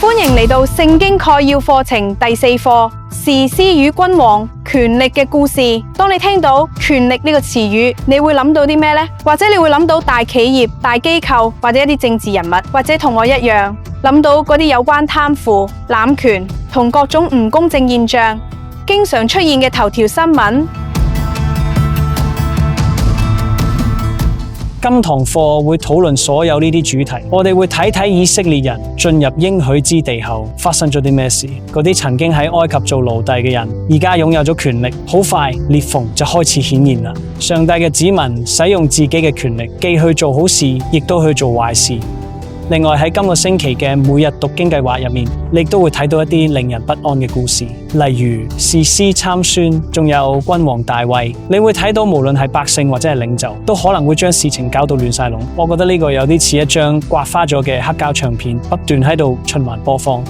歡迎嚟到聖經概要課程第4課士師與君王權力嘅故事。當你聽到權力呢個詞語，你會諗到啲咩呢？或者你會諗到大企業、大機構，或者一啲政治人物，或者同我一樣諗到嗰啲有關貪腐、濫權同各種唔公正現象經常出現嘅頭條新聞。今堂課會討論所有呢啲主題，我哋會睇睇以色列人進入應許之地後發生咗啲咩事，嗰啲曾經喺埃及做奴隸嘅人，而家擁有咗權力。好快裂縫就開始顯現啦。上帝嘅子民使用自己嘅權力，既去做好事，亦都去做壞事。另外喺今個星期嘅每日讀經計劃入面，你亦都會睇到一啲令人不安嘅故事，例如士師參孫，仲有君王大衛。你會睇到無論係百姓或者係領袖，都可能會將事情搞到亂晒龍。我覺得呢個有啲似一張刮花咗嘅黑膠唱片，不斷喺度循環播放。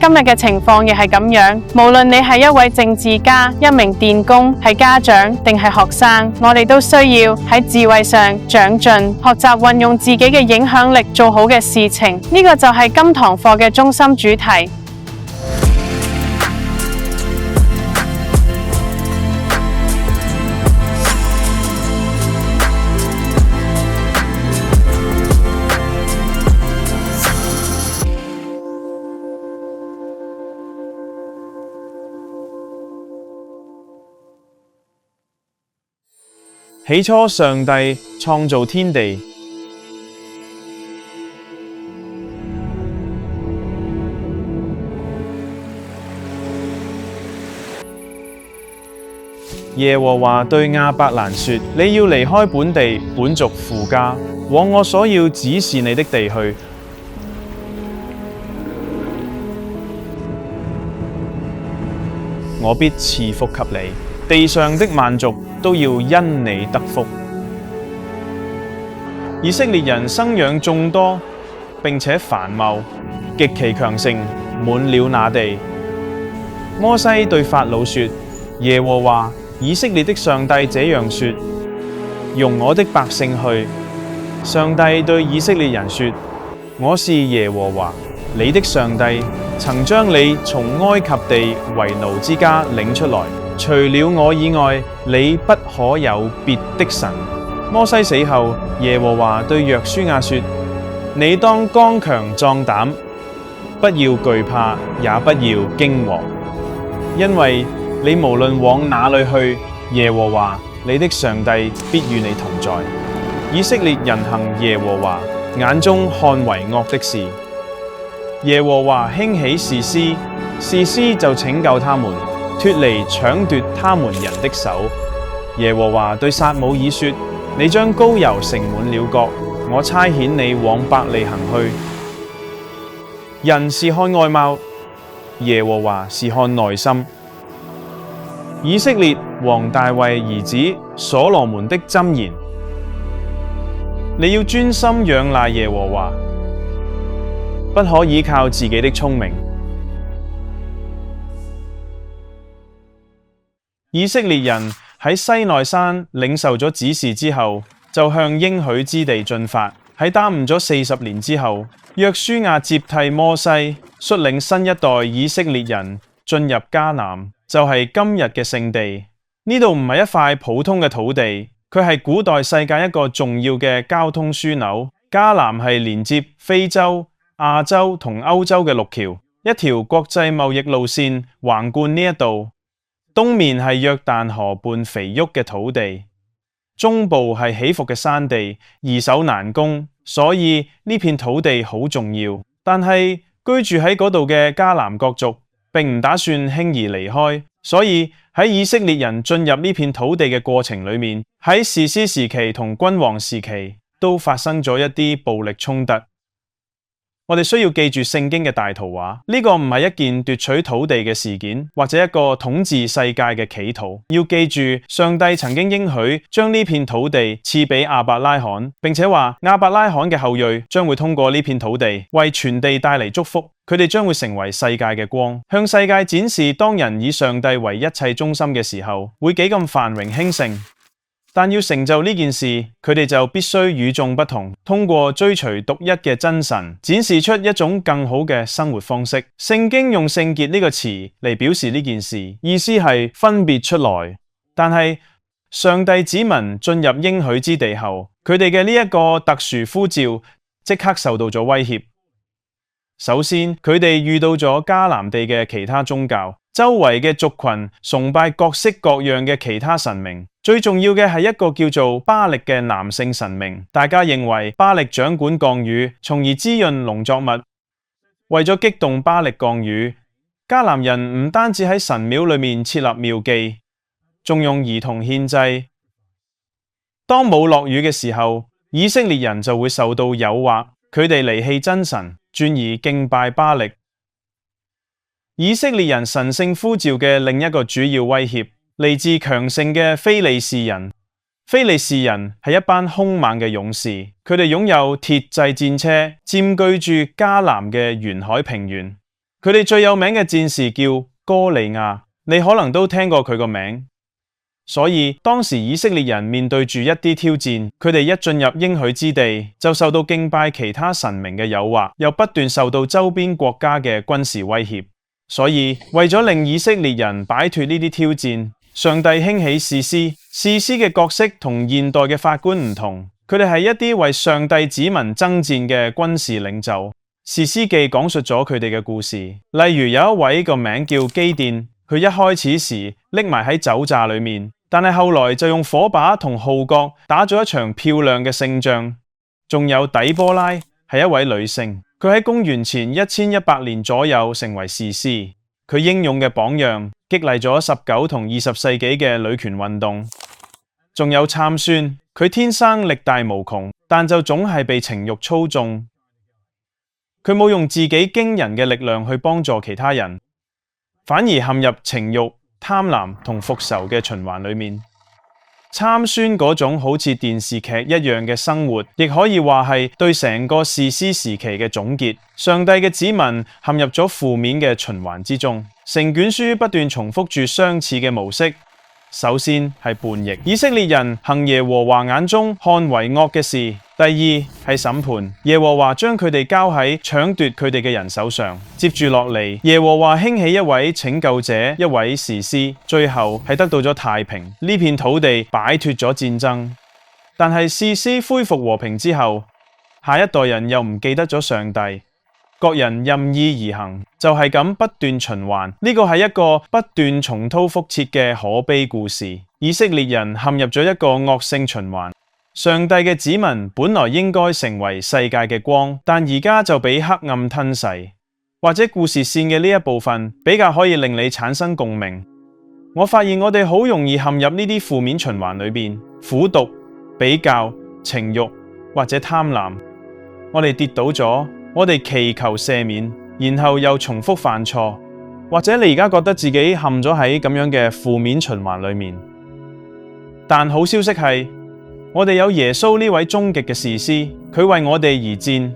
今日嘅情況亦係咁樣，無論你係一位政治家、一名電工、係家長定係學生，我哋都需要喺智慧上長進，學習運用自己嘅影響力做好嘅事情。呢個就係今堂課嘅中心主題。起初，上帝創造天地。耶和華對亞伯蘭說：你要離開本地、本族、父家，往我所要指示你的地去。我必賜福給你，地上的萬族都要因你得福。以色列人生養眾多，並且繁茂，極其強盛，滿了那地。摩西對法老說：耶和華以色列的上帝這樣說：容我的百姓去。上帝對以色列人說：我是耶和華你的上帝，曾將你從埃及地為奴之家領出來。除了我以外，你不可有別的神。摩西死後，耶和華對約書亞說：你當剛強壯膽，不要懼怕，也不要驚惶，因為你無論往哪裏去，耶和華你的上帝必與你同在。以色列人行耶和華眼中看為惡的事，耶和華興起士師，士師就拯救他們，脫離搶奪他們人的手。耶和華對撒母耳說：你將膏油盛滿了角，我差遣你往伯利恆去。人是看外貌，耶和華是看內心。以色列王大衛兒子所羅門的箴言：你要專心仰賴耶和華，不可倚靠自己的聰明。以色列人喺西奈山領受咗指示之後，就向應許之地進發。喺耽誤咗40年之後，約書亞接替摩西，率領新一代以色列人進入迦南，就係今日嘅聖地。呢度唔係一塊普通嘅土地，佢係古代世界一個重要嘅交通樞紐。迦南係連接非洲、亞洲同歐洲嘅陸橋，一條國際貿易路線橫貫呢一度。東面係約旦河畔肥沃嘅土地，中部係起伏嘅山地，易守難攻，所以呢片土地好重要。但係居住喺嗰度嘅迦南各族並唔打算輕易離開，所以喺以色列人進入呢片土地嘅過程裏面，喺士師時期同君王時期都發生咗一啲暴力衝突。我哋需要記住聖經嘅大圖畫，呢個唔係一件奪取土地嘅事件，或者一個統治世界嘅企圖。要記住，上帝曾經應許將呢片土地賜俾亞伯拉罕，並且話亞伯拉罕嘅後裔將會通過呢片土地為全地帶嚟祝福，佢哋將會成為世界嘅光，向世界展示當人以上帝為一切中心嘅時候，會幾咁繁榮興盛。但要成就呢件事，佢哋就必須與眾不同，通過追隨獨一嘅真神，展示出一種更好嘅生活方式。聖經用聖潔呢個詞嚟表示呢件事，意思係分別出來。但係上帝子民進入應許之地後，佢哋嘅呢一個特殊呼召即刻受到咗威脅。首先，佢哋遇到咗迦南地嘅其他宗教，周圍嘅族群崇拜各式各樣嘅其他神明。最重要嘅係一個叫做巴力嘅男性神明，大家認為巴力掌管降雨，從而滋潤農作物。為咗激動巴力降雨，迦南人唔單止喺神廟裏面設立廟妓，仲用兒童獻祭。當冇落雨嘅時候，以色列人就會受到誘惑，佢哋離棄真神，轉而敬拜巴力。以色列人神聖呼召嘅另一個主要威脅嚟自強盛嘅非利士人。非利士人係一班兇猛嘅勇士，佢哋擁有鐵製戰車，佔據住迦南嘅沿海平原。佢哋最有名嘅戰士叫哥利亞，你可能都聽過佢個名。所以當時以色列人面對住一啲挑戰，佢哋一進入應許之地，就受到敬拜其他神明嘅誘惑，又不斷受到周邊國家嘅軍事威脅。所以為咗令以色列人擺脫呢啲挑戰，上帝興起士師。士師嘅角色同現代嘅法官唔同，佢哋係一啲為上帝子民爭戰嘅軍事領袖。士師記講述咗佢哋嘅故事，例如有一位個名叫基甸，佢一開始時匿埋喺酒榨裏面，但係後來就用火把同號角打咗一場漂亮嘅勝仗。仲有底波拉，係一位女性，佢喺公元前1100年左右成為士師。佢英勇嘅榜樣激勵咗19同20世紀嘅女權運動。仲有參孫，佢天生力大無窮，但就總係被情慾操縱。佢冇用自己驚人嘅力量去幫助其他人，反而陷入情慾、貪婪同復仇嘅循環裏面。參孫嗰種好似電視劇一樣嘅生活，亦可以話係對成個士師時期嘅總結。上帝嘅子民陷入咗負面嘅循環之中，成卷書不斷重複住相似嘅模式。首先係叛逆，以色列人行耶和華眼中看為惡嘅事；第二係審判，耶和華將佢哋交喺搶奪佢哋嘅人手上。接住落嚟，耶和華興起一位拯救者，一位士師，最後係得到咗太平，呢片土地擺脫咗戰爭。但係士師恢復和平之後，下一代人又唔記得咗上帝。各人任意而行，就係咁不斷循環。呢個係一個不斷重蹈覆轍嘅可悲故事。以色列人陷入咗一個惡性循環。上帝嘅子民本來應該成為世界嘅光，但而家就俾黑暗吞噬。或者故事線嘅呢一部分比較可以令你產生共鳴。我發現我哋好容易陷入呢啲負面循環裏邊，苦毒、比較、情慾或者貪婪。我哋跌倒咗，我哋祈求赦免，然後又重複犯錯。或者你而家覺得自己陷咗喺咁樣嘅負面循環裏面，但好消息係，我哋有耶穌呢位終極嘅士師，佢為我哋而戰，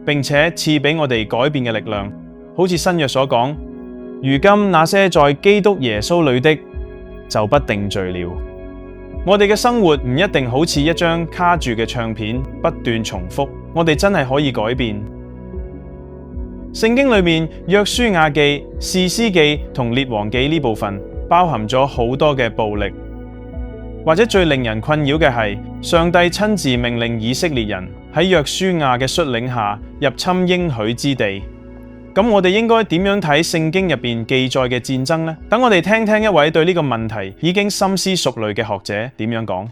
並且賜俾我哋改變嘅力量。好似新約所講，如今那些在基督耶穌裏的，就不定罪了。我哋嘅生活唔一定好似一張卡住嘅唱片，不斷重複。我哋真係可以改變。聖經裏面約書亞記、士師記同列王記呢部分包含咗好多嘅暴力，或者最令人困擾嘅係上帝親自命令以色列人喺約書亞嘅率領下入侵應許之地。咁我哋應該點樣睇聖經入邊記載嘅戰爭呢？等我哋聽聽一位對呢個問題已經深思熟慮嘅學者點樣講。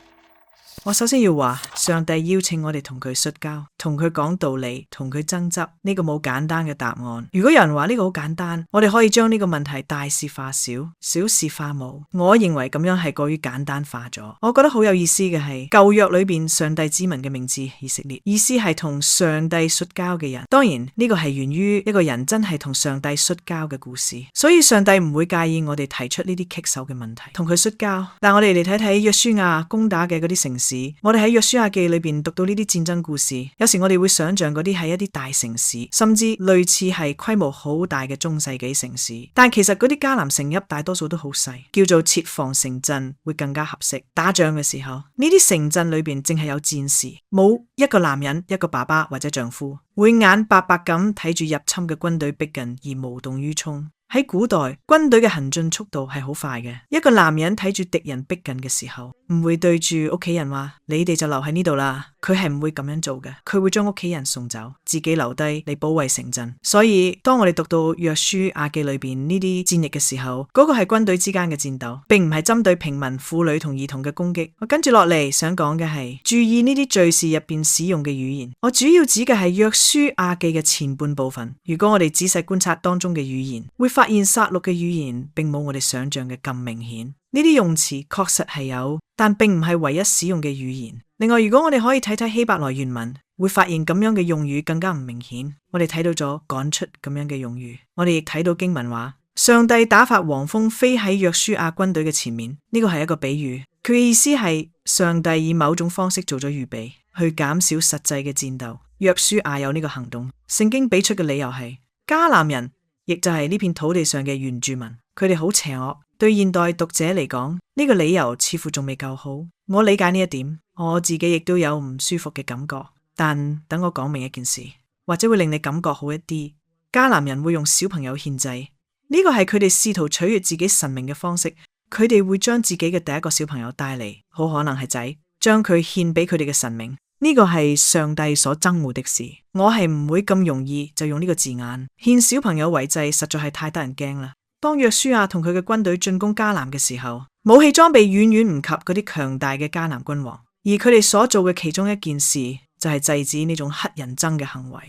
我首先要話，上帝邀請我哋同佢摔跤，同佢講道理，同佢爭執，呢個冇簡單嘅答案。如果有人話呢個好簡單，我哋可以將呢個問題大事化小，小事化無。我認為咁樣係過於簡單化咗。我覺得好有意思嘅係舊約裏邊上帝子民嘅名字以色列，意思係同上帝摔跤嘅人。當然呢個係源於一個人真係同上帝摔跤嘅故事，所以上帝唔會介意我哋提出呢啲棘手嘅問題，同佢摔跤。但我哋嚟睇睇約書亞攻打嘅嗰啲城市。時，我哋喺約書亞記裏邊讀到呢啲戰爭故事，有時我哋會想象嗰啲係一啲大城市，甚至類似係規模好大嘅中世紀城市。但其實嗰啲迦南城邑大多數都好細，叫做設防城鎮會更加合適。打仗嘅時候，呢啲城鎮裏邊淨係有戰士，冇一個男人、一個爸爸或者丈夫，會眼白白咁睇住入侵嘅軍隊逼近而無動於衷。喺古代，軍隊嘅行進速度係好快嘅。一個男人睇住敵人逼近嘅時候，唔會對住屋企人話：你哋就留喺呢度啦。佢係唔會咁樣做嘅，佢會將屋企人送走，自己留低嚟保衛城鎮。所以，當我哋讀到約書亞記裏邊呢啲戰役嘅時候，嗰個係軍隊之間嘅戰鬥，並唔係針對平民、婦女同兒童嘅攻擊。我跟住落嚟想講嘅係，注意呢啲敘事入邊使用嘅語言。我主要指嘅係約書亞記嘅前半部分。如果我哋仔細觀察當中嘅語言，會發現殺戮嘅語言並冇我哋想象嘅咁明顯。呢啲用詞確實係有，但並唔係唯一使用嘅語言。另外，如果我哋可以睇睇希伯來原文，會發現咁樣嘅用語更加唔明顯。我哋睇到咗趕出咁樣嘅用語，我哋亦睇到經文話上帝打發黃蜂飛喺約書亞軍隊嘅前面，呢個係一個比喻。佢嘅意思係上帝以某種方式做咗預備，去減少實際嘅戰鬥。約書亞有呢個行動，聖經俾出嘅理由係迦南人，亦就係呢片土地上嘅原住民，佢哋好邪惡。對現代讀者嚟講，呢個理由似乎仲未夠好。我理解呢一點，我自己亦都有唔舒服嘅感覺。但等我講明一件事，或者會令你感覺好一啲。迦南人會用小朋友獻祭，呢個係佢哋試圖取悅自己神明嘅方式。佢哋會將自己嘅第一個小朋友帶嚟，好可能係仔，將佢獻俾佢哋嘅神明。呢個係上帝所憎惡的事。我係唔會咁容易就用呢個字眼。獻小朋友為祭實在係太得人驚啦。當約書亞同佢嘅軍隊進攻迦南嘅時候，武器裝備遠遠唔及嗰啲強大嘅迦南君王，而佢哋所做嘅其中一件事就係制止呢種乞人憎嘅行為。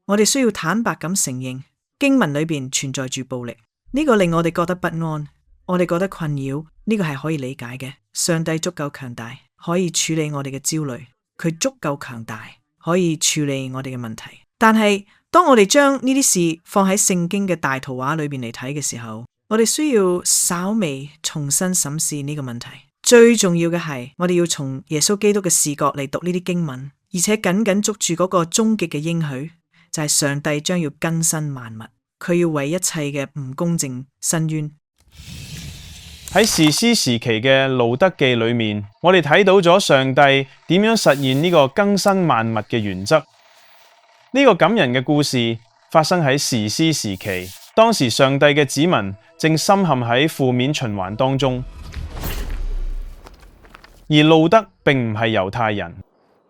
我哋需要坦白咁承認，經文裏邊存在住暴力，呢個令我哋覺得不安，我哋覺得困擾，呢個係可以理解嘅。上帝足夠強大，可以處理我哋嘅焦慮，佢足夠強大，可以處理我哋嘅問題。但係當我哋將呢啲事放喺聖經嘅大圖畫裏邊嚟睇嘅時候，我哋需要稍微重新審視呢個問題。最重要嘅係，我哋要從耶穌基督嘅視角嚟讀呢啲經文，而且緊緊捉住嗰個終極嘅應許，就係上帝將要更新萬物，佢要為一切嘅唔公正申冤。喺士師時期嘅路德記裏面，我哋睇到咗上帝點樣實現呢個更新萬物嘅原則。呢個感人嘅故事發生喺士師時期，當時上帝嘅子民正深陷喺負面循環當中，而路德並唔係猶太人，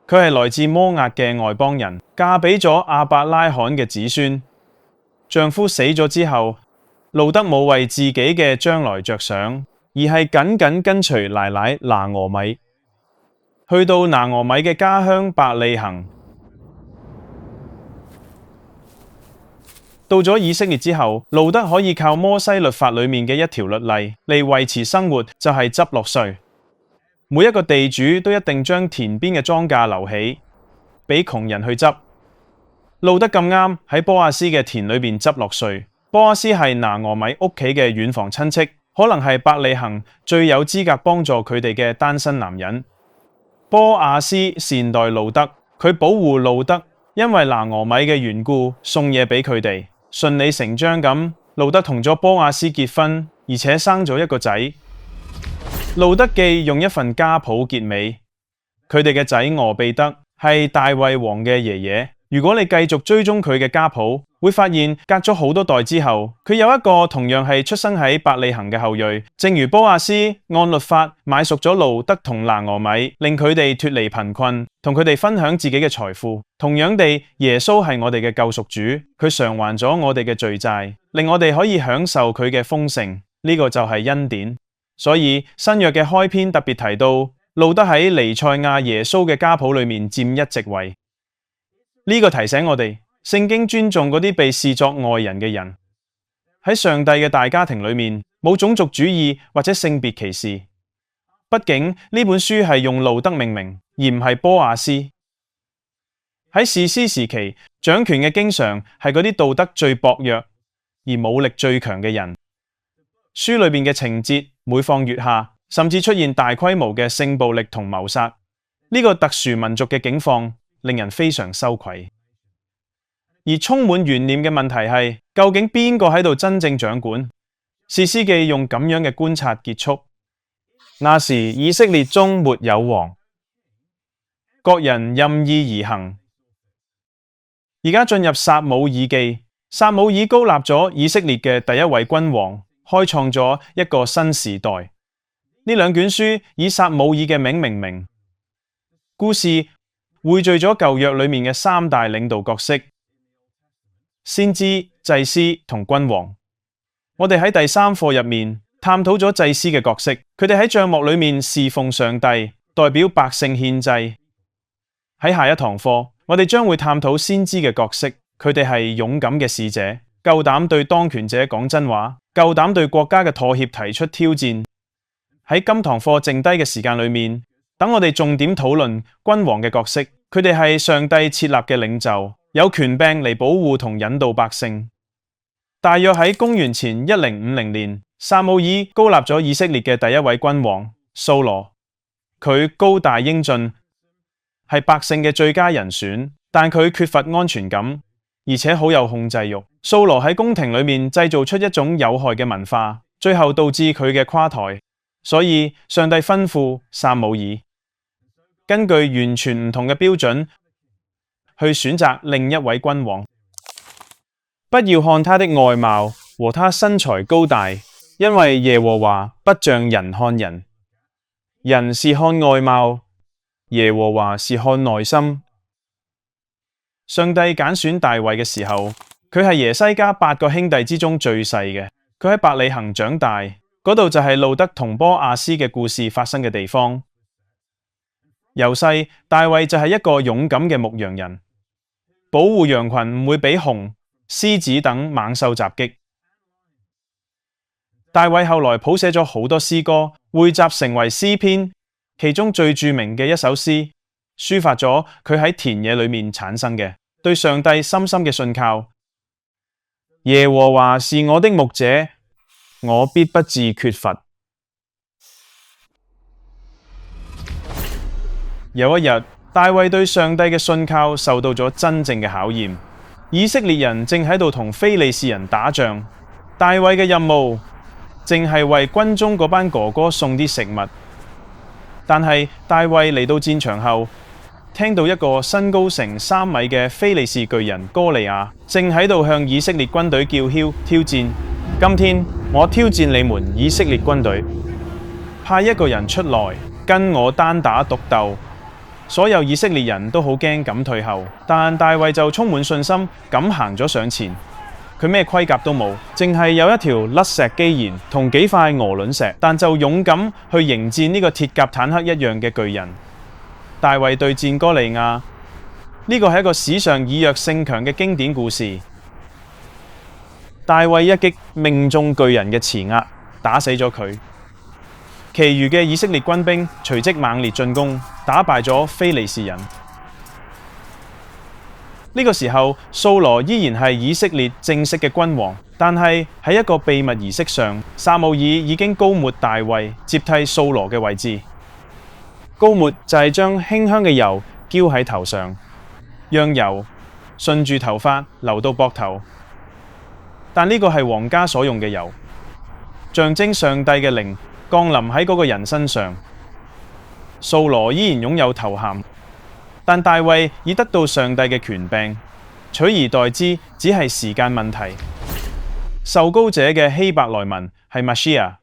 佢係來自摩押嘅外邦人，嫁俾咗亞伯拉罕嘅子孫。丈夫死咗之後，路德冇為自己嘅將來着想，而係緊緊跟隨奶奶拿俄米，去到拿俄米嘅家鄉伯利恆。到咗以色列之後，路德可以靠摩西律法裏面嘅一條律例嚟維持生活，就係執落稅。每一個地主都一定將田邊嘅莊稼留起，俾窮人去執。路德咁啱喺波阿斯嘅田裏邊執落稅。波阿斯係拿俄米屋企嘅遠房親戚，可能係伯利恆最有資格幫助佢哋嘅單身男人。波阿斯善待路德，佢保護路德，因為拿俄米嘅緣故送嘢俾佢哋。順理成章咁，路德同咗波阿斯結婚，而且生咗一個仔。路德記用一份家譜結尾，佢哋嘅仔俄備德係大衛王嘅爺爺。如果你繼續追蹤佢嘅家譜，會發現隔咗好多代之後，佢有一個同樣係出生喺伯利恆嘅後裔。正如波阿斯按律法買贖咗路德同拿俄米，令佢哋脫離貧困，同佢哋分享自己嘅財富。同樣地，耶穌係我哋嘅救贖主，佢償還咗我哋嘅罪債，令我哋可以享受佢嘅豐盛。呢個就係恩典。所以新約嘅開篇特別提到，路德喺彌賽亞耶穌嘅家譜裏面佔一席位。呢個提醒我哋，聖經尊重嗰啲被視作外人嘅人。喺上帝嘅大家庭裏面，冇種族主義或者性別歧視。畢竟呢本書係用路德命名，而唔係波阿斯。喺士師時期，掌權嘅經常係嗰啲道德最薄弱而武力最強嘅人。書裏面嘅情節每況愈下，甚至出現大規模嘅性暴力同謀殺。呢個特殊民族嘅境況令人非常羞愧。而充滿懸念嘅問題係，究竟邊個喺度真正掌管？士師記用咁樣嘅觀察結束：那時以色列中沒有王，各人任意而行。而家進入撒母耳記，撒母耳膏立咗以色列嘅第一位君王，開創咗一個新時代。呢兩卷書以撒母耳嘅名命名，故事匯聚咗舊約裏面嘅三大領導角色：先知、祭司同君王。我哋喺第三課入面探討咗祭司嘅角色，佢哋喺帳幕裏面侍奉上帝，代表百姓獻祭。喺下一堂課，我哋將會探討先知嘅角色，佢哋係勇敢嘅使者，夠膽對當權者講真話，夠膽對國家嘅妥協提出挑戰。喺今堂課剩低嘅時間裏面，等我哋重點討論君王嘅角色，佢哋係上帝設立嘅領袖，有權柄嚟保護同引導百姓。大約喺公元前1050年，撒母耳膏立咗以色列嘅第一位君王掃羅。佢高大英俊，係百姓嘅最佳人選，但佢缺乏安全感，而且好有控制欲。掃羅喺宮廷裏面製造出一種有害嘅文化，最後導致佢嘅垮台。所以上帝吩咐撒母耳根據完全唔同嘅標準去選擇另一位君王。不要看他的外貌和他身材高大，因為耶和華不像人看人，人是看外貌，耶和華是看內心。上帝揀選大衛嘅時候，佢係耶西家8個兄弟之中最細嘅，佢喺伯利恆長大，嗰度就係路得同波亞斯嘅故事發生嘅地方。由細，大衛就係一個勇敢嘅牧羊人，保護羊群唔會俾熊、獅子等猛獸襲擊。大衛後來譜寫咗好多詩歌，匯集成為詩篇，其中最著名嘅一首詩，抒發咗佢喺田野裏面產生嘅對上帝深深嘅信靠。耶和華是我的牧者，我必不致缺乏。有一日，大衛對上帝嘅信靠受到咗真正嘅考驗。以色列人正喺度同非利士人打仗，大衛嘅任務淨係為軍中嗰班哥哥送啲食物。但係大衛嚟到戰場後，聽到一個身高成3米嘅非利士巨人哥利亞正喺度向以色列軍隊叫囂挑戰。今天我挑戰你們以色列軍隊，派一個人出來跟我單打獨鬥。所有以色列人都好驚咁退後，但大衛就充滿信心咁行咗上前。佢咩盔甲都冇，淨係有一條甩石機弦同幾塊鵝卵石，但就勇敢去迎戰呢個鐵甲坦克一樣嘅巨人。大衛對戰哥利亞，呢個係一個史上以弱勝強嘅經典故事。大衛一擊命中巨人嘅前額，打死咗佢。其餘嘅以色列軍兵隨即猛烈進攻，打敗咗非利士人。呢個時候，掃羅依然係以色列正式嘅君王，但係喺一個秘密儀式上，撒母耳已經膏抹大衛接替掃羅嘅位置。膏抹就係將馨香嘅油澆喺頭上，讓油順住頭髮流到膊頭。但呢個係皇家所用嘅油，象徵上帝嘅靈降臨喺嗰個人身上。掃羅依然擁有頭銜，但大衛已得到上帝嘅權柄，取而代之只係時間問題。受膏者嘅希伯來文係 Mashiach，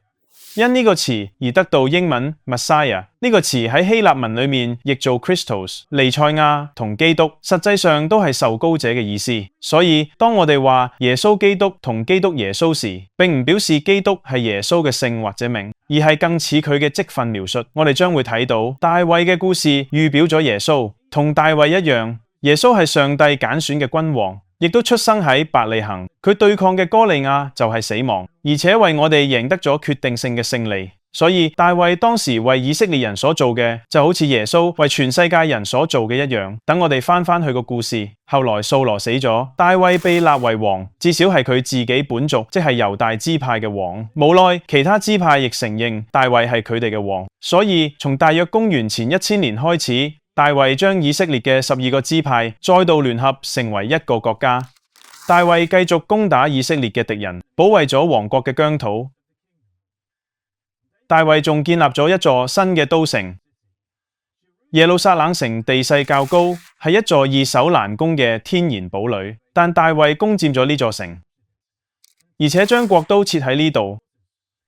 因呢個詞而得到英文 Messiah。呢個詞喺希臘文裏面譯做 Christos、彌賽亞同基督，實際上都係受膏者嘅意思。所以當我哋話耶穌基督同基督耶穌時，並唔表示基督係耶穌嘅姓或者名，而係更似佢嘅職分描述。我哋將會睇到大衛嘅故事預表咗耶穌，同大衛一樣，耶穌係上帝揀選嘅君王，亦都出生喺伯利恆。佢對抗嘅哥利亞就係死亡，而且為我哋贏得咗決定性嘅勝利。所以大衛當時為以色列人所做嘅，就好似耶穌為全世界人所做嘅一樣。等我哋翻去個故事，後來掃羅死咗，大衛被立為王，至少係佢自己本族，即係猶大支派嘅王。無奈其他支派亦承認大衛係佢哋嘅王。所以從大約公元前1000年開始，大衛將以色列嘅12個支派再度聯合成為一個國家。大衛繼續攻打以色列嘅敵人，保衛咗王國嘅疆土。大衛仲建立咗一座新嘅都城。耶路撒冷城地勢較高，係一座易守難攻嘅天然堡壘，但大衛攻佔咗呢座城，而且將國都設喺呢度。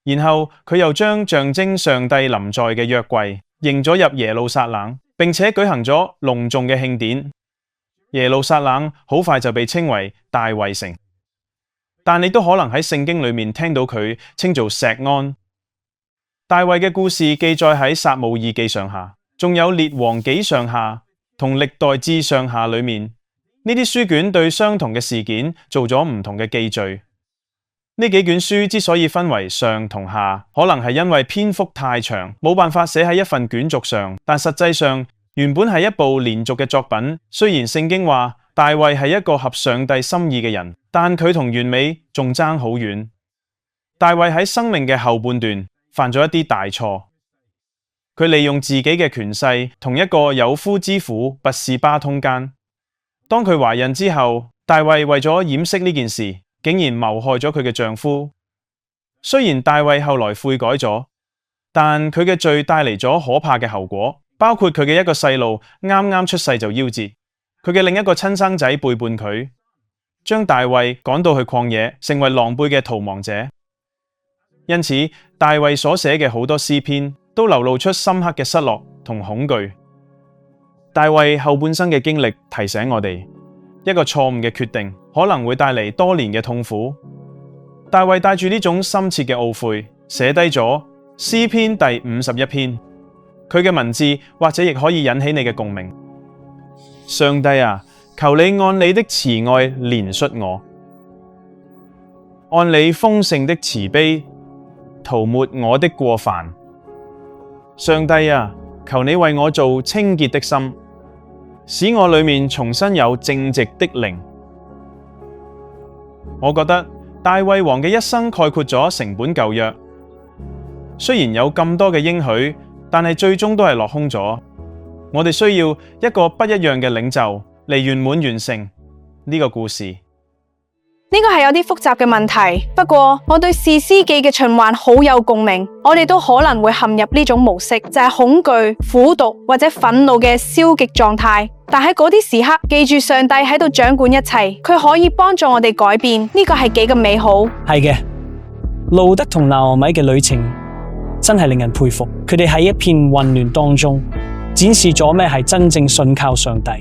然後佢又將象徵上帝臨在嘅約櫃迎咗入耶路撒冷，並且舉行咗隆重嘅慶典。耶路撒冷好快就被稱為大衛城，但你都可能喺聖經裏面聽到佢稱做錫安。大衛嘅故事記載喺撒母耳記上下，仲有列王紀上下同歷代志上下裏面。呢啲書卷對相同嘅事件做咗唔同嘅記敘。呢幾卷書之所以分為上同下，可能係因為篇幅太長，冇辦法寫喺一份卷軸上，但實際上原本係一部連續嘅作品。雖然聖經話大衛係一個合上帝心意嘅人，但佢同完美仲爭好遠。大衛喺生命嘅後半段犯咗一啲大錯，佢利用自己嘅權勢同一個有夫之婦拔示巴通姦。當佢懷孕之後，大衛為咗掩飾呢件事，竟然謀害咗佢嘅丈夫。雖然大衛後來悔改咗，但佢嘅罪帶嚟咗可怕嘅後果，包括佢嘅一個細路啱啱出世就夭折，佢嘅另一個親生仔背叛佢，將大衛趕到去曠野，成為狼狽嘅逃亡者。因此，大衛所寫嘅好多詩篇都流露出深刻嘅失落同恐懼。大衛後半生嘅經歷提醒我哋，一個錯誤嘅決定可能會帶嚟多年嘅痛苦。大衛帶住呢種深切嘅懊悔，寫低咗詩篇第51篇。佢嘅文字或者亦可以引起你嘅共鳴。上帝啊，求你按你的慈愛憐恤我，按你豐盛的慈悲塗抹我的過犯。上帝啊，求你為我做清潔的心，使我裏面重新有正直的靈。我覺得大衛王嘅一生概括咗成本舊約，雖然有咁多嘅應許，但係最終都係落空咗。我哋需要一個不一樣嘅領袖嚟圓滿完成呢個故事。呢個係有啲複雜嘅問題，不過我對士師記嘅循環好有共鳴。我哋都可能會陷入呢種模式，就係恐懼、苦毒或者憤怒嘅消極狀態。但喺嗰啲時刻，記住上帝喺度掌管一切，佢可以幫助我哋改變。呢個係幾咁美好。係嘅，路得同拿俄米嘅旅程真係令人佩服。佢哋喺一片混亂當中，展示咗咩係真正信靠上帝。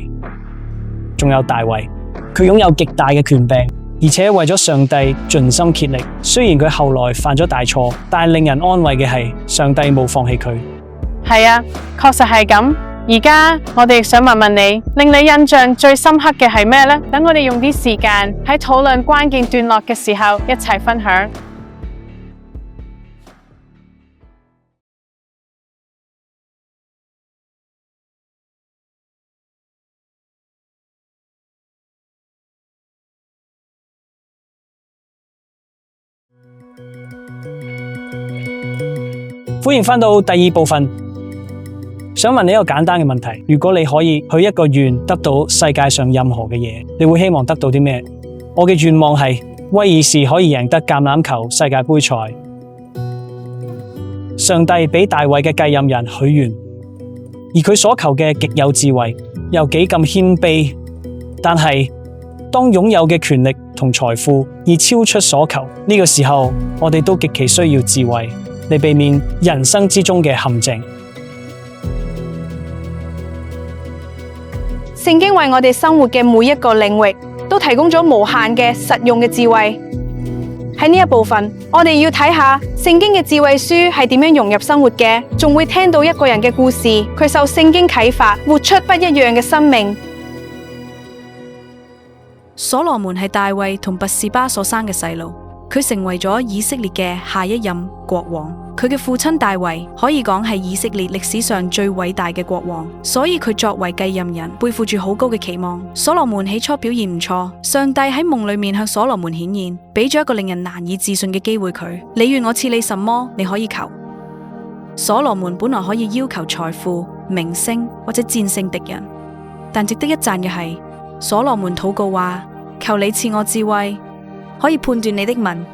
仲有大衛，佢擁有極大嘅權柄，而且為咗上帝盡心竭力。雖然佢後來犯咗大錯，但係令人安慰嘅係，上帝冇放棄佢。係啊，確實係咁。而家我哋亦想問問你，令你印象最深刻嘅係咩呢？等我哋用啲時間喺討論關鍵段落嘅時候一齊分享。歡迎返到第二部分。想問你一個簡單嘅問題，如果你可以許一個願得到世界上任何嘅嘢，你會希望得到啲咩？我嘅願望係威爾士可以贏得橄欖球世界杯賽。上帝俾大衛嘅繼任人許願，而佢所求嘅極有智慧，又幾咁謙卑。但係當擁有嘅權力同財富已超出所求，呢個時候我哋都極其需要智慧嚟避免人生之中嘅陷阱。聖經為我哋生活嘅每一個領域都提供咗無限嘅實用嘅智慧。喺呢一部分，我哋要睇下聖經嘅智慧書係點樣融入生活嘅，仲會聽到一個人嘅故事，佢受聖經啟發，活出不一樣嘅生命。所羅門係大衛同拔示巴所生嘅細路，佢成為咗以色列嘅下一任國王。佢嘅父親大衛可以講係以色列歷史上最偉大嘅國王，所以佢作為繼任人，背負住好高嘅期望。所羅門起初表現唔錯，上帝喺夢裏面向所羅門顯現，俾咗一個令人難以置信嘅機會佢。你願我賜你什麼，你可以求。所羅門本來可以要求財富、名聲或者戰勝敵人。但值得一讚嘅係，所羅門禱告話：求你賜我智慧，可以判斷你的民，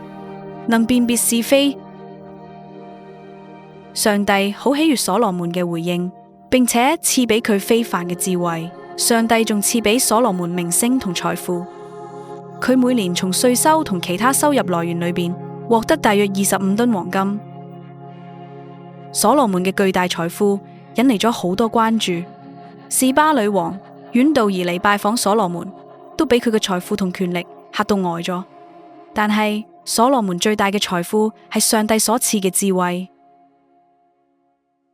能辨別是非。上帝好喜悅所羅門嘅回應，並且賜俾佢非凡嘅智慧。上帝仲賜俾所羅門名聲同財富。佢每年從稅收同其他收入來源裏邊獲得大約25噸黃金。所羅門嘅巨大財富引嚟咗好多關注。示巴女王遠道而嚟拜訪所羅門，都俾佢嘅財富同權力嚇到呆咗。但係所羅門最大嘅財富係上帝所賜嘅智慧。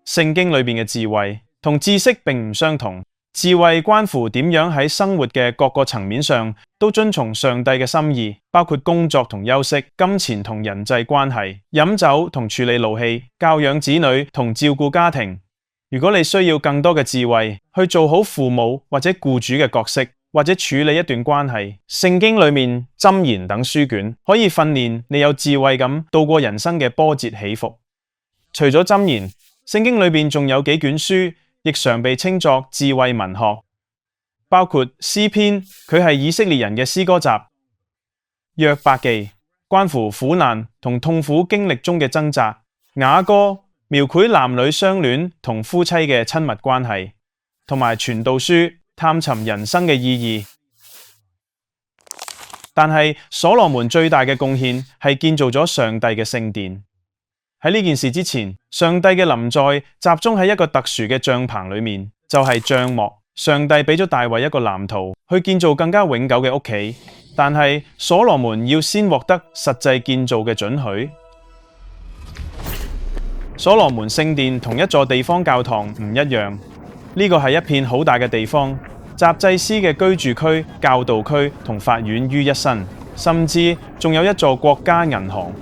聖經裏邊嘅智慧同知識並唔相同。智慧關乎點樣喺生活嘅各個層面上都遵從上帝嘅心意，包括工作同休息、金錢同人際關係、飲酒同處理怒氣、教養子女同照顧家庭。如果你需要更多嘅智慧去做好父母或者僱主嘅角色，或者處理一段關係，聖經裏面箴言等書卷可以訓練你有智慧咁度過人生嘅波折起伏。除咗箴言，聖經裏邊仲有幾卷書亦常被稱作智慧文學，包括詩篇，佢係以色列人嘅詩歌集；約伯記，關乎苦難同痛苦經歷中嘅掙扎；雅歌，描繪男女相戀同夫妻嘅親密關係；同埋傳道書，探尋人生嘅意義。但係所羅門最大嘅貢獻係建造咗上帝嘅聖殿。喺呢件事之前，上帝嘅臨在集中喺一個特殊嘅帳篷裏面，就係帳幕。上帝俾咗大衛一個藍圖，去建造更加永久嘅屋企。但係所羅門要先獲得實際建造嘅准許。所羅門聖殿同一座地方教堂唔一樣，呢個係一片好大嘅地方，集祭司嘅居住區、教導區同法院於一身，甚至仲有一座國家銀行。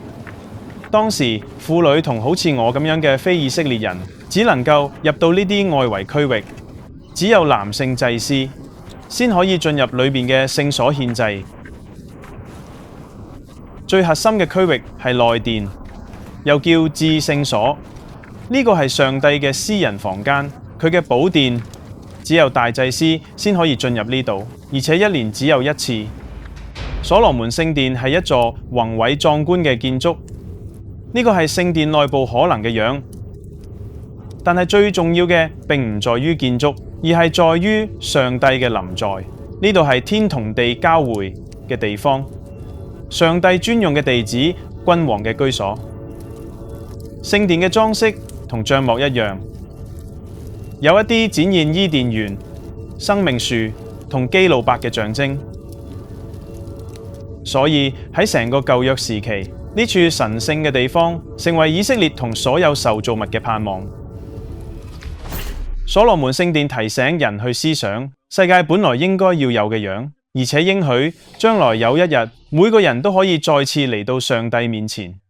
當時婦女同好似我咁樣嘅非以色列人，只能夠入到呢啲外圍區域，只有男性祭司先可以進入裏面嘅聖所獻祭。最核心嘅區域係內殿，又叫至聖所。呢個係上帝嘅私人房間，佢嘅寶殿只有大祭司先可以進入呢度，而且一年只有一次。所羅門聖殿係一座宏偉壯觀嘅建築。呢個係聖殿內部可能嘅樣，但係最重要嘅並唔在於建築，而係在於上帝嘅臨在。呢度係天同地交匯嘅地方，上帝專用嘅地址，君王嘅居所。聖殿嘅裝飾同帳幕一樣，有一啲展現伊甸園、生命樹同基路伯嘅象徵。所以喺成個舊約時期，呢處神聖嘅地方成為以色列同所有受造物嘅盼望。所羅門聖殿提醒人去思想世界本來應該要有嘅樣，而且應許將來有一日每個人都可以再次嚟到上帝面前。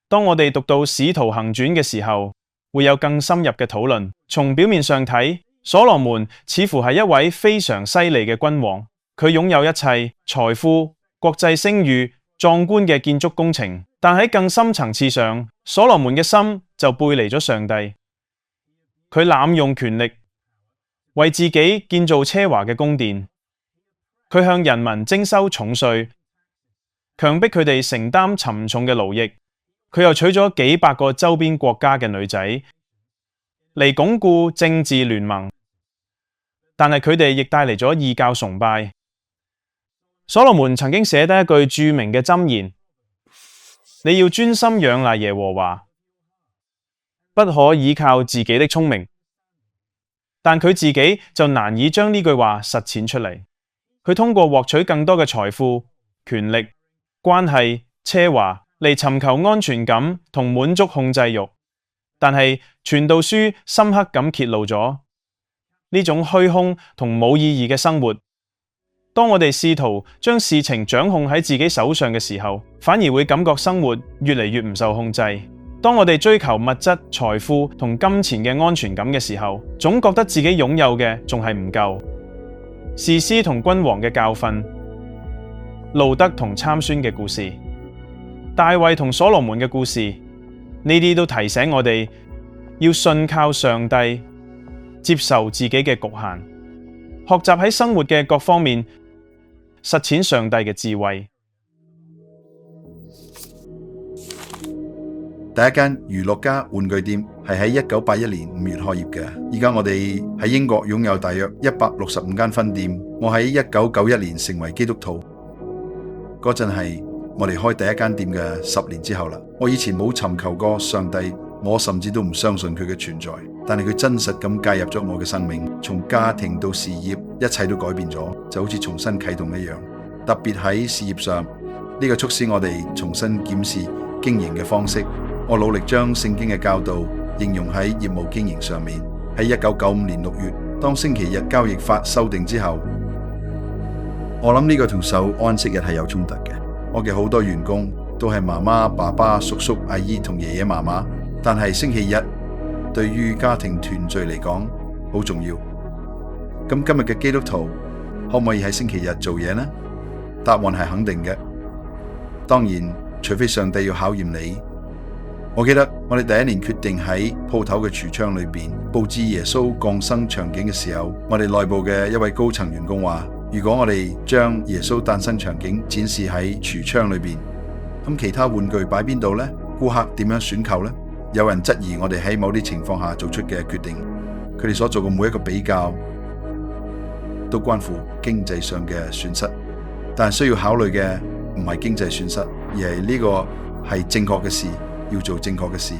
當我哋讀到使徒行傳嘅時候，會有更深入嘅討論。從表面上睇，所羅門似乎係一位非常犀利嘅君王，佢擁有一切財富、國際聲譽、壯觀嘅建築工程。但喺更深層次上，所羅門嘅心就背離咗上帝。佢濫用權力，為自己建造奢華嘅宮殿。佢向人民徵收重稅，強迫佢哋承擔沉重嘅勞役。佢又娶咗幾百個周邊國家嘅女仔嚟鞏固政治聯盟。但係佢哋亦帶嚟咗異教崇拜。所羅門曾經寫得一句著名嘅箴言：你要專心仰賴耶和華，不可依靠自己的聰明。但佢自己就難以將呢句話實踐出嚟。佢通過獲取更多嘅財富、權力、關係、奢華嚟尋求安全感同滿足控制欲。但係傳道書深刻咁揭露咗呢種虛空同冇意義嘅生活。當我哋試圖將事情掌控喺自己手上嘅時候，反而會感覺生活越嚟越唔受控制。當我哋追求物質、財富同金錢嘅安全感嘅時候，總覺得自己擁有嘅仲係唔夠。士師同君王嘅教訓，路德同參孫嘅故事，大衛同所羅門嘅故事，呢啲都提醒我哋要信靠上帝，接受自己嘅局限，學習喺生活嘅各方面實踐上帝嘅智慧。第一間娛樂家玩具店係喺1981年5月開業嘅。而家我哋喺英國擁有大約165間分店。我喺1991年成為基督徒，嗰陣係我哋開第一間店嘅10年之後啦。我以前冇尋求過上帝，我甚至都唔相信佢嘅存在，但係佢真實咁介入咗我嘅生命，從家庭到事業，一切都改變咗，就好似重新啟動一樣。特別喺事業上，呢個促使我哋重新檢視經營嘅方式。我努力將聖經嘅教導應用喺業務經營上面。喺1995年6月，當星期日交易法修訂之後，我諗呢個同守安息日係有衝突嘅。我嘅好多員工都係媽媽、爸爸、叔叔、阿姨同爺爺嫲嫲，但係星期日對於家庭團聚嚟講好重要。咁今日嘅基督徒可唔可以喺星期日做嘢呢？答案係肯定嘅。當然，除非上帝要考驗你。我記得我哋第一年決定喺鋪頭嘅櫥窗裏邊佈置耶穌降生場景嘅時候，我哋內部嘅一位高層員工話：如果我哋將耶穌誕生場景展示喺櫥窗裏邊，咁其他玩具擺邊度呢？顧客點樣選購呢？有人質疑我哋喺某啲情況下做出嘅決定，佢哋所做嘅每一個比較都關乎經濟上嘅損失，但係需要考慮嘅唔係經濟損失，而係呢個係正確嘅事。要做正確嘅事。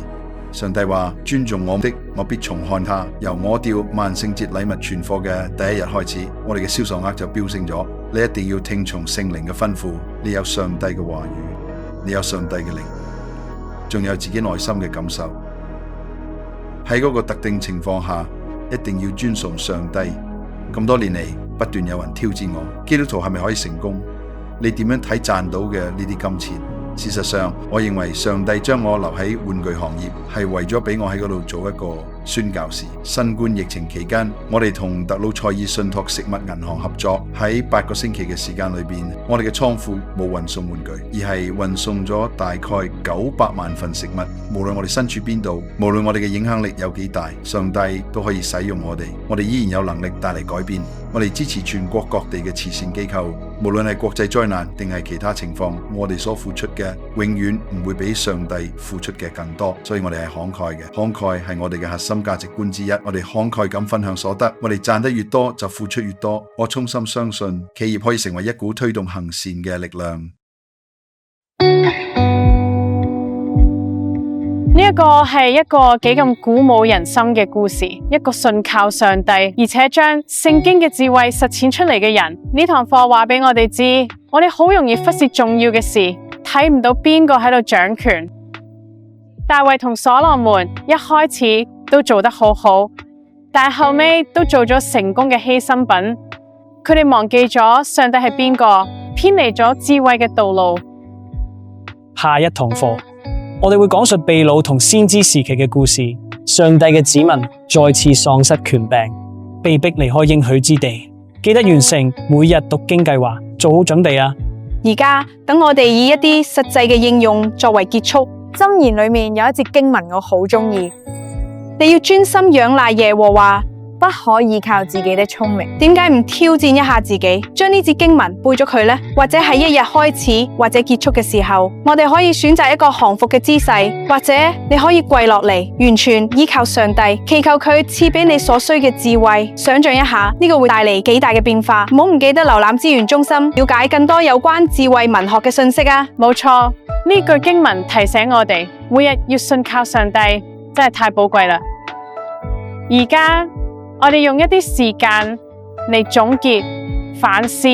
上帝話：尊重我的，我必重看他。由我調萬聖節禮物存貨嘅第一日開始，我哋嘅銷售額就飆升咗。你一定要聽從聖靈嘅吩咐，你有上帝嘅話語，你有上帝嘅靈，仲有自己內心嘅感受。喺嗰個特定情況下，一定要尊崇上帝。咁多年嚟，不斷有人挑戰我，基督徒係咪可以成功？你點樣睇賺到嘅呢啲金錢？事實上，我認為上帝將我留喺玩具行業，係為咗俾我喺嗰度做一個宣教士。新冠疫情期間，我哋同特魯塞爾信託食物銀行合作，喺8個星期嘅時間裏邊，我哋嘅倉庫冇運送玩具，而係運送咗大概900萬份食物。無論我哋身處邊度，無論我哋嘅影響力有幾大，上帝都可以使用我哋。我哋依然有能力帶嚟改變。我哋支持全國各地嘅慈善機構，無論係國際災難定係其他情況，我哋所付出嘅永遠唔會比上帝付出嘅更多，所以我哋係慷慨嘅。慷慨係我哋嘅核心價值觀之一。我哋慷慨咁分享所得，我哋賺得越多就付出越多。我衷心相信企業可以成為一股推動行善嘅力量。呢一個係一個幾咁鼓舞人心嘅故事，一個信靠上帝，而且將聖經嘅智慧實踐出嚟嘅人。呢堂課話俾我哋知，我哋好容易忽視重要嘅事，睇唔到邊個喺度掌權。大衛同所羅門一開始都做得好好，但係後尾都做咗成功嘅犧牲品。佢哋忘記咗上帝係邊個，偏離咗智慧嘅道路。下一堂課，我哋會講述被擄同先知時期嘅故事。上帝嘅子民再次喪失權柄，被逼離開應許之地。記得完成每日讀經計劃，做好準備啊！而家等我哋以一啲實際嘅應用作為結束。箴言裏面有一節經文我好鍾意，你要專心仰賴耶和華，不可依靠自己的聰明。點解唔挑戰一下自己，將呢節經文背咗佢呢？或者喺一日開始或者結束嘅時候，我哋可以選擇一個降服嘅姿勢，或者你可以跪落嚟，完全依靠上帝，祈求佢賜俾你所需嘅智慧。想象一下呢個會帶嚟幾大嘅變化。唔好唔記得瀏覽資源中心，了解更多有關智慧文學嘅信息啊！冇錯，呢句經文提醒我哋，每日要信靠上帝，真係太寶貴啦。而家我哋用一啲時間嚟總結、反思